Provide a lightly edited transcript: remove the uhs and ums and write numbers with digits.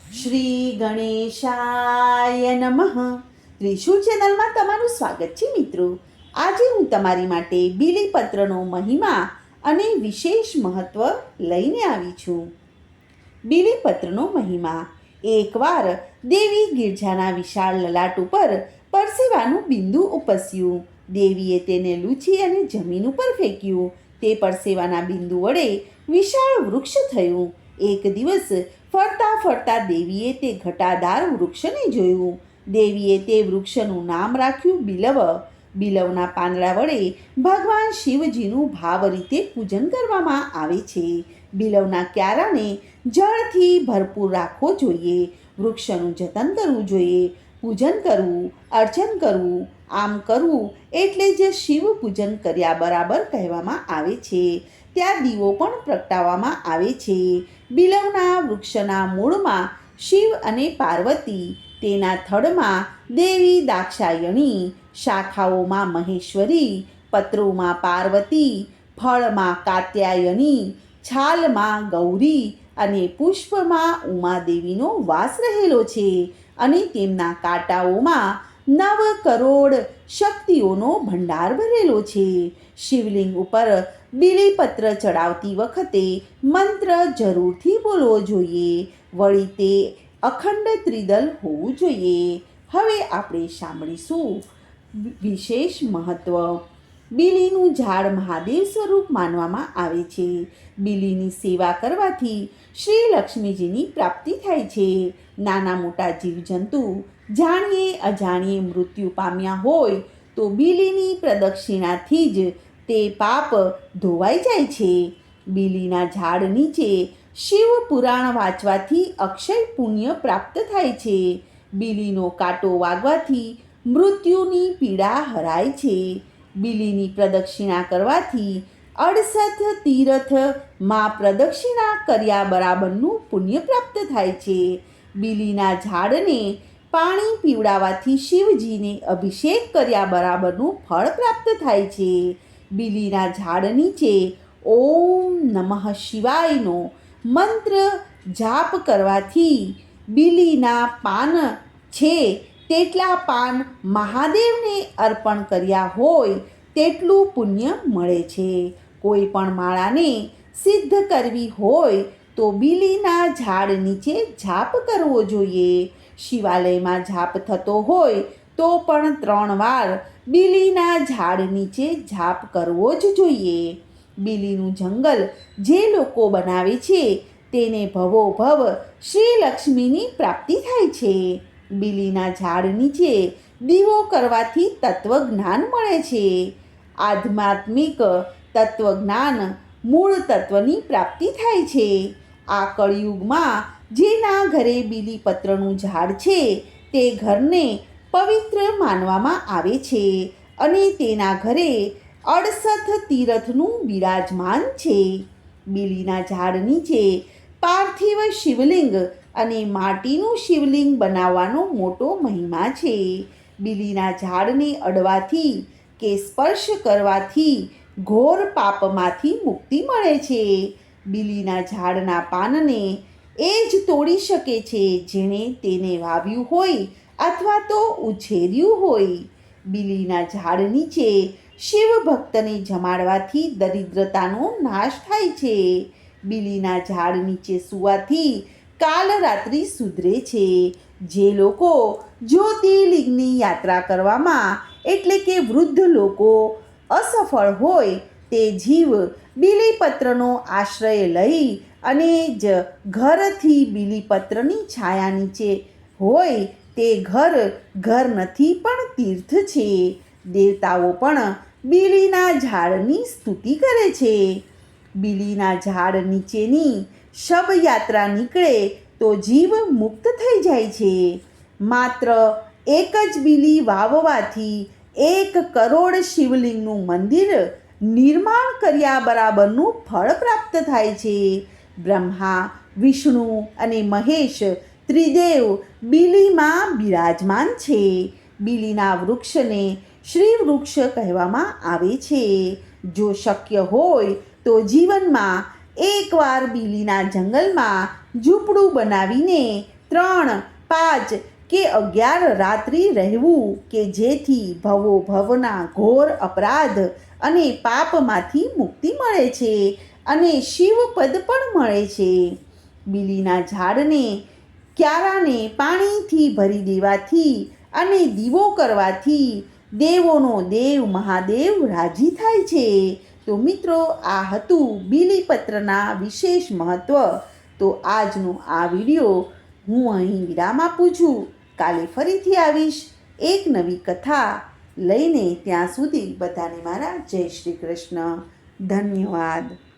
શ્રી ગણેશાય નમઃ. ત્રિશુલ ચેનલમાં તમારું સ્વાગત છે મિત્રો. આજે હું તમારી માટે બીલીપત્રનો મહિમા અને વિશેષ મહત્વ લઈને આવી છું. બીલીપત્રનો મહિમા. એકવાર દેવી ગિરજાના વિશાળ લલાટ ઉપર પરસેવાનું બિંદુ ઉપસ્યું. દેવીએ તેને લૂછી અને જમીન ઉપર ફેંક્યું. તે પરસેવાના બિંદુ વડે વિશાળ વૃક્ષ થયું. એક દિવસ ફરતા ફરતા દેવીએ તે ઘટાદાર વૃક્ષને જોયું. દેવીએ તે વૃક્ષનું નામ રાખ્યું બિલવ. બિલવના પાંદડા વડે ભગવાન શિવજીનું ભાવ રીતે પૂજન કરવામાં આવે છે. બિલવના ક્યારાને જળથી ભરપૂર રાખવો જોઈએ. વૃક્ષનું જતન કરવું જોઈએ. પૂજન કરવું, અર્ચન કરવું, આમ કરવું એટલે જ શિવ પૂજન કર્યા બરાબર કહેવામાં આવે છે. ત્યાં દીવો પણ પ્રગટાવવામાં આવે છે. બિલવના વૃક્ષના મૂળમાં શિવ અને પાર્વતી, તેના થડમાં દેવી દાક્ષાયણી, શાખાઓમાં મહેશ્વરી, પત્રોમાં પાર્વતી, ફળમાં કાત્યાયની, છાલમાં ગૌરી અને પુષ્પમાં ઉમાદેવીનો વાસ રહેલો છે. અને તેમના કાંટાઓમાં 9 કરોડ શક્તિઓનો ભંડાર ભરેલો છે. શિવલિંગ ઉપર બીલીપત્ર ચડાવતી વખતે મંત્ર જરૂરથી બોલવો જોઈએ. વળી તે અખંડ ત્રિદલ હોવું જોઈએ. હવે આપણે સાંભળીશું વિશેષ મહત્વ. બીલીનું ઝાડ મહાદેવ સ્વરૂપ માનવામાં આવે છે. બીલીની સેવા કરવાથી શ્રી લક્ષ્મીજીની પ્રાપ્તિ થાય છે. નાના મોટા જીવજંતુ જાણીએ અજાણીએ મૃત્યુ પામ્યા હોય તો બીલીની પ્રદક્ષિણાથી જ તે પાપ ધોવાઈ જાય છે. બીલીના ઝાડ નીચે શિવ પુરાણ વાંચવાથી અક્ષય પુણ્ય પ્રાપ્ત થાય છે. બીલીનો કાંટો વાગવાથી મૃત્યુની પીડા હરાય છે. બીલીની પ્રદક્ષિણા કરવાથી 68 તીર્થમાં પ્રદક્ષિણા કર્યા બરાબરનું પુણ્ય પ્રાપ્ત થાય છે. બીલીના ઝાડને પાણી પીવડાવવાથી શિવજીને અભિષેક કર્યા બરાબરનું ફળ પ્રાપ્ત થાય છે. બીલીના ઝાડ નીચે ઓમ નમઃ શિવાયનો મંત્ર જાપ કરવાથી બીલીના પાન છે તેટલા પાન મહાદેવને અર્પણ કર્યા હોય તેટલું પુણ્ય મળે છે. કોઈ પણ માળાને સિદ્ધ કરવી હોય તો બીલીના ઝાડ નીચે જાપ કરવો જોઈએ. શિવાલયમાં જાપ થતો હોય તો પણ 3 વાર બીલીના ઝાડ નીચે જાપ કરવો જ જોઈએ. બીલીનું જંગલ જે લોકો બનાવે છે તેને ભવોભવ શ્રી લક્ષ્મીની પ્રાપ્તિ થાય છે. બીલીના ઝાડ નીચે દીવો કરવાથી તત્વજ્ઞાન મળે છે. આધ્યાત્મિક તત્વજ્ઞાન મૂળ તત્વની પ્રાપ્તિ થાય છે. આ કળિયુગમાં જેના ઘરે બીલીપત્રનું ઝાડ છે તે ઘરને પવિત્ર માનવામાં આવે છે અને તેના ઘરે 68 તીર્થનું બિરાજમાન છે. બીલીના ઝાડ નીચે પાર્થિવ શિવલિંગ અને માટીનું શિવલિંગ બનાવવાનો મોટો મહિમા છે. બીલીના ઝાડને અડવાથી કે સ્પર્શ કરવાથી ઘોર પાપમાંથી મુક્તિ મળે છે. બીલીના ઝાડના પાનને એ જ તોડી શકે છે જેણે તેને વાવ્યું હોય અથવા તો ઉછેર્યું હોય. બીલીના ઝાડ નીચે શિવ ભક્તને જમાડવાથી દરિદ્રતાનો નાશ થાય છે. બીલીના ઝાડ નીચે સૂવાથી કાલ રાત્રિ સુધરે છે. જે લોકો જ્યોતિર્લિંગની યાત્રા કરવામાં એટલે કે વૃદ્ધ લોકો અસફળ હોય તે જીવ બીલીપત્રનો આશ્રય લઈ અને જ ઘરથી બીલીપત્રની છાયા નીચે હોય તે ઘર નથી પણ તીર્થ છે. દેવતાઓ પણ બીલીના ઝાડની સ્તુતિ કરે છે. બીલીના ઝાડ નીચેની શબયાત્રા નીકળે તો જીવ મુક્ત થઈ જાય છે. માત્ર એક જ બીલી વાવવાથી 1 કરોડ શિવલિંગનું મંદિર નિર્માણ કર્યા બરાબરનું ફળ પ્રાપ્ત થાય છે. બ્રહ્મા, વિષ્ણુ અને મહેશ ત્રિદેવ બીલીમાં બિરાજમાન છે. બીલીના વૃક્ષને શ્રી વૃક્ષ કહેવામાં આવે છે. જો શક્ય હોય તો જીવનમાં એકવાર બીલીના જંગલમાં ઝૂંપડું બનાવીને 3, 5 કે 11 રાત્રિ રહેવું કે જેથી ભવો ભવના ઘોર અપરાધ અને પાપમાંથી મુક્તિ મળે છે અને શિવપદ પણ મળે છે. બીલીના ઝાડને ક્યારાને પાણીથી ભરી દેવાથી અને દીવો કરવાથી દેવોનો દેવ મહાદેવ રાજી થાય છે. તો મિત્રો, આ હતું બીલીપત્રના વિશેષ મહત્ત્વ. તો આજનો આ વિડીયો હું અહીં વિરામ આપું છું. કાલે ફરીથી આવીશ એક નવી કથા લઈને. ત્યાં સુધી બધાને મારા જય શ્રી કૃષ્ણ. ધન્યવાદ.